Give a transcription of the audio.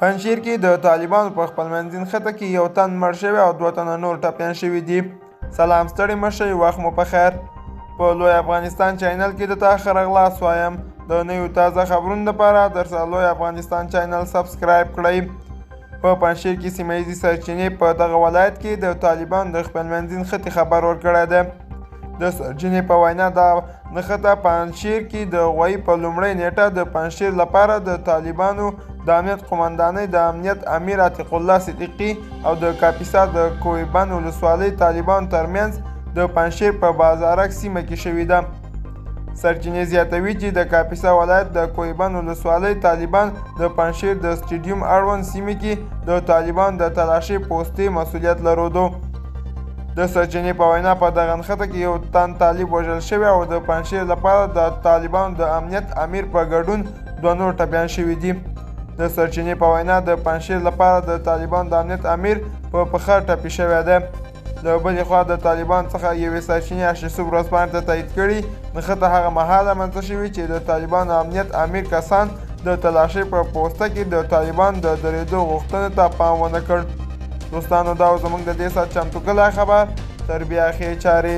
پنجشیر کې د طالبانو په خپلمنځي نښته کې یو تن مړ شوی او 2 تنه نور ټپیان شوي دي. سلام ستړي مه شئ، وخت مو په خیر. په لوی افغانستان چینل کې د تا ښه راغلاست وایم. د نویو تازه خبرونو لپاره درسره لوی افغانستان چینل سبسکرایب کړئ. په پنجشیر کې سیمه ییزې سرچینې په دغه ولایت کې د طالبانو د خپلمنځي نښتې خبر ورکړی دی. د سرچینې په وینا دا نښته پنجشیر کې د غویي په لومړۍ نیټه د پنجشیر لپاره د طالبانو د امنیت قومندانۍ د امنیت امیر عتیق الله صدیقي او د کاپیسا د کوهی ولسوالۍ طالبانو ترمنځ د پنجشیر په بازارک سیمه کې شوې ده. سرچینې زیاتوي چې د کاپیسا ولایت د کوهی ولسوالۍ طالبان د پنجشیر د سټیډیم اړوند سیمې کې د طالبانو د تلاشۍ پوستې مسؤلیت لرلو. د سرچینې په وینا په دغه نښته کې یو تن طالب وژل شوی او د پنجشیر لپاره د طالبانو د امنیت امیر په ګډون 2 نور ټپیان شوي دي. د سرچینې په وینا د پنجشیر لپاره د طالبانو د امنیت امیر په پښه ټپي شوی دی. د بلې خوا د طالبانو څخه یوې سرچینې اشرسوب ورځپاڼې ته تایید کړي نښته هغه مهال رامنځته شوې چې د طالبانو امنیت امیر کسان د تلاشۍ په پوسته کې د طالبانو د درېدو غوښتنې ته پام ونه کړ. دوستانو دا زموږ د دې ساعت چمتو کلی خبر. تر بیا ښې چارې.